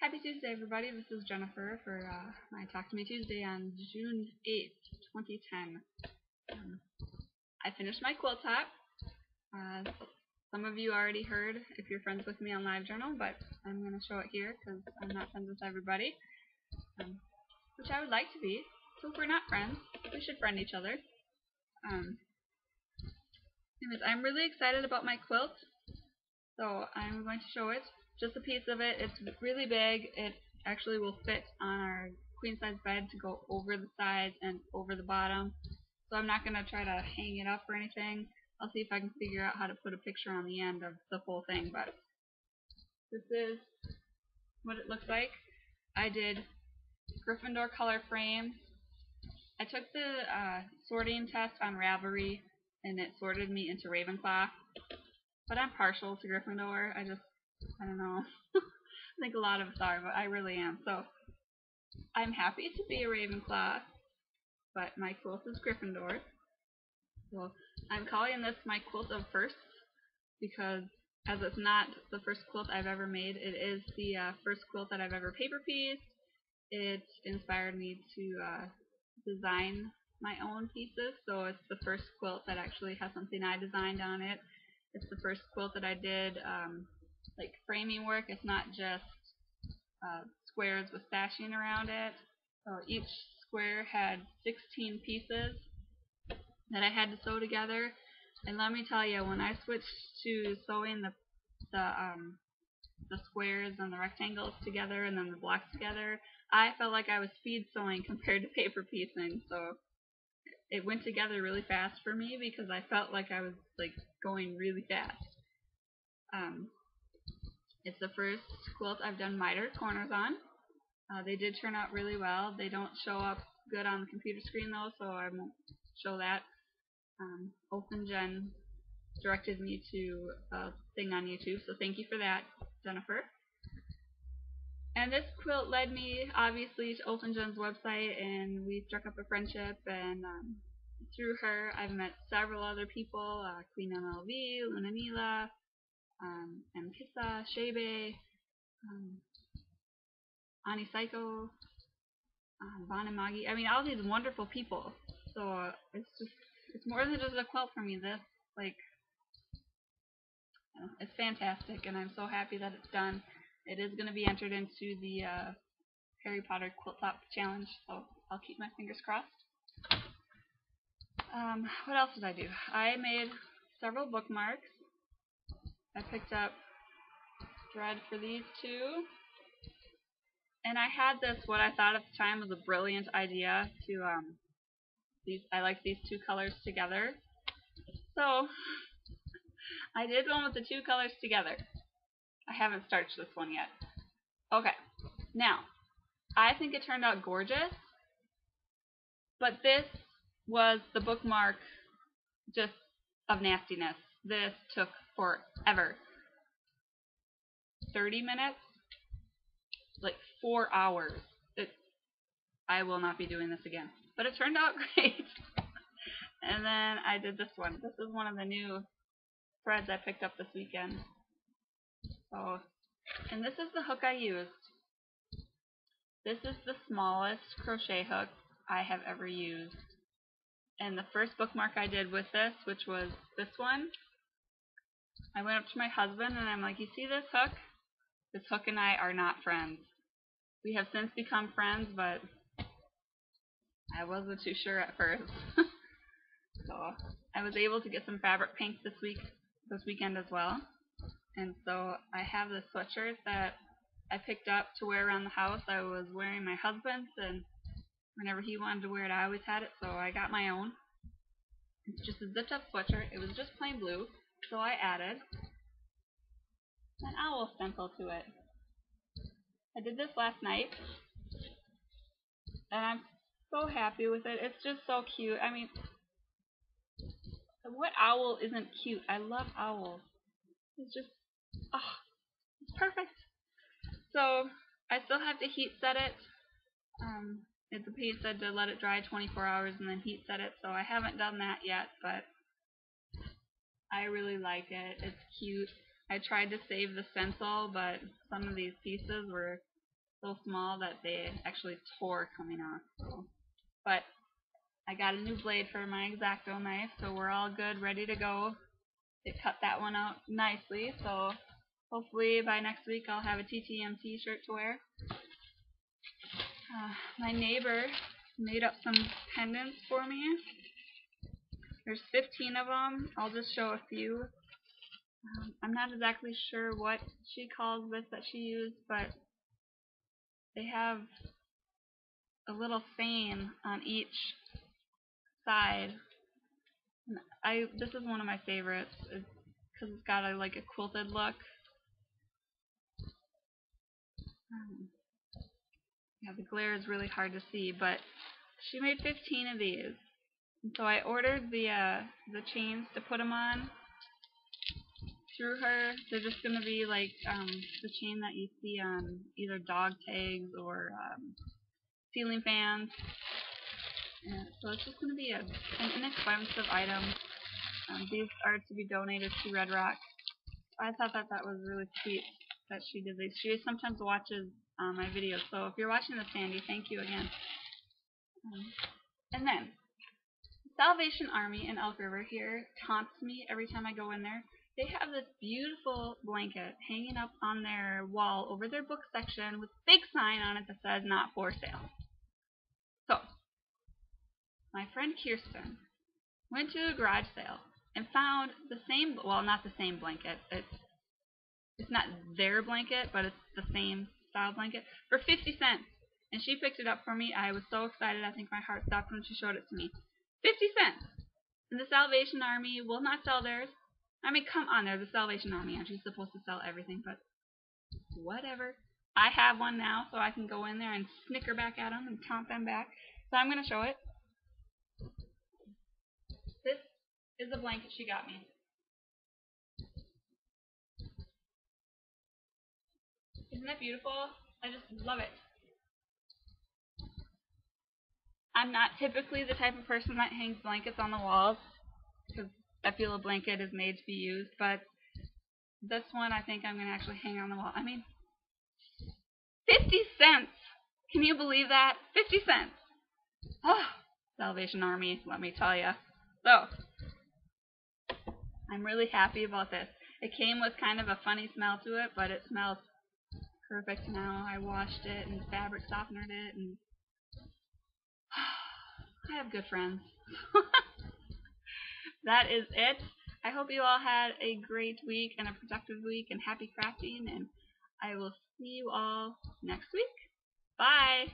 Happy Tuesday, everybody. This is Jennifer for my Talk to Me Tuesday on June 8th, 2010. I finished my quilt top. Some of you already heard if you're friends with me on LiveJournal, but I'm going to show it here because I'm not friends with everybody, which I would like to be. So if we're not friends, we should friend each other. Anyways, I'm really excited about my quilt, so I'm going to show it. Just a piece of it. It's really big. It actually will fit on our queen size bed to go over the sides and over the bottom. So I'm not going to try to hang it up or anything. I'll see if I can figure out how to put a picture on the end of the full thing, but this is what it looks like. I did Gryffindor color frames. I took the sorting test on Ravelry and it sorted me into Ravenclaw, but I'm partial to Gryffindor. I don't know. I think a lot of us are, but I really am. So I'm happy to be a Ravenclaw, but my quilt is Gryffindor. So I'm calling this my quilt of firsts because as it's not the first quilt I've ever made, it is the first quilt that I've ever paper pieced. It inspired me to design my own pieces, so it's the first quilt that actually has something I designed on it. It's the first quilt that I did like framing work. It's not just squares with stashing around it. So each square had 16 pieces that I had to sew together. And let me tell you, when I switched to sewing the squares and the rectangles together and then the blocks together, I felt like I was speed sewing compared to paper piecing. So it went together really fast for me because I felt like I was like going really fast. It's the first quilt I've done mitered corners on. They did turn out really well. They don't show up good on the computer screen though, so I won't show that. OpenGen directed me to a thing on YouTube, so thank you for that, Jennifer. And this quilt led me, obviously, to OpenGen's website, and we struck up a friendship, and through her, I've met several other people, Queen MLV, Luna Mila, Kissa, Shebe, Ani Psycho, Vaughn and Maggie. I mean, all these wonderful people. So it's more than just a quilt for me. This, like, it's fantastic, and I'm so happy that it's done. It is going to be entered into the Harry Potter Quilt Top Challenge, so I'll keep my fingers crossed. What else did I do? I made several bookmarks. I picked up thread for these two. And I had this, what I thought at the time was a brilliant idea to, I like these two colors together. So, I did one with the two colors together. I haven't starched this one yet. Okay, now, I think it turned out gorgeous, but this was the bookmark just of nastiness. This took forever. 30 minutes? Like 4 hours. I will not be doing this again. But it turned out great. And then I did this one. This is one of the new threads I picked up this weekend. So, and this is the hook I used. This is the smallest crochet hook I have ever used. And the first bookmark I did with this, which was this one, I went up to my husband and I'm like, you see this hook? This hook and I are not friends. We have since become friends, but I wasn't too sure at first. So I was able to get some fabric paints this weekend as well. And so I have this sweatshirt that I picked up to wear around the house. I was wearing my husband's, and whenever he wanted to wear it, I always had it, so I got my own. It's just a zipped up sweatshirt. It was just plain blue, so I added an owl stencil to it. I did this last night, and I'm so happy with it. It's just so cute. I mean, what owl isn't cute? I love owls. It's just, oh, it's perfect. So I still have to heat set it. It's a piece said to let it dry 24 hours and then heat set it, so I haven't done that yet, but I really like it. It's cute. I tried to save the stencil, but some of these pieces were so small that they actually tore coming off. So. But I got a new blade for my X-Acto knife, so we're all good, ready to go. It cut that one out nicely, so hopefully by next week I'll have a Ttmt shirt to wear. My neighbor made up some pendants for me. There's 15 of them. I'll just show a few. I'm not exactly sure what she calls this that she used, but they have a little saying on each side. This is one of my favorites because it's got like a quilted look. Yeah, the glare is really hard to see, but she made 15 of these. And so I ordered the chains to put them on through her. They're just going to be like the chain that you see on either dog tags or ceiling fans. And so it's just going to be an inexpensive item. These are to be donated to Red Rock. I thought that was really sweet that she did these. She sometimes watches my videos, so if you're watching this, Sandy, thank you again. And then, Salvation Army in Elk River here taunts me every time I go in there. They have this beautiful blanket hanging up on their wall over their book section with a big sign on it that says not for sale. So, my friend Kirsten went to a garage sale and found the same, well, not the same blanket. It's not their blanket, but it's the same style blanket for 50 cents. And she picked it up for me. I was so excited. I think my heart stopped when she showed it to me. 50 cents. And the Salvation Army will not sell theirs. I mean, come on, they're the Salvation Army. Aren't you supposed to sell everything? But whatever. I have one now, so I can go in there and snicker back at them and taunt them back. So I'm going to show it. This is the blanket she got me. Isn't that beautiful? I just love it. I'm not typically the type of person that hangs blankets on the walls because I feel a blanket is made to be used, but this one I think I'm going to actually hang on the wall. I mean, 50 cents! Can you believe that? 50 cents! Oh, Salvation Army, let me tell you. So, I'm really happy about this. It came with kind of a funny smell to it, but it smells perfect now. I washed it and fabric softenered it, and I have good friends. That is it. I hope you all had a great week and a productive week and happy crafting, and I will see you all next week. Bye!